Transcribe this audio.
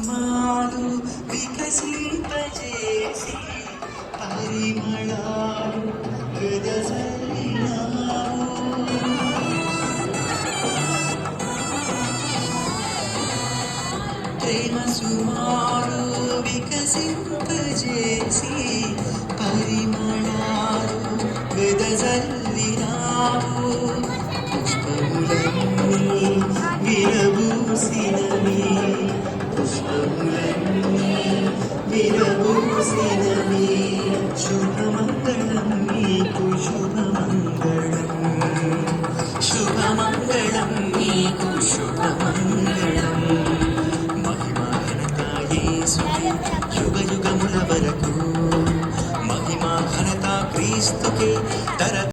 సుమాలు వికసింపజేసి పరిమళాలు వెదజల్లినావు. ప్రేమ సుమాలు వికసింపజేసి పరిమళాలు వెదజల్లినావు. పుష్పములన్నీ విరబూసినవి, పుష్పములన్నీ విరబూసినవి. శుభమంగళం నీకు శుభమంగళం, శుభమంగళం నీకు శుభమంగళం. మహిమ ఘనత యేసుకే యుగ యుగ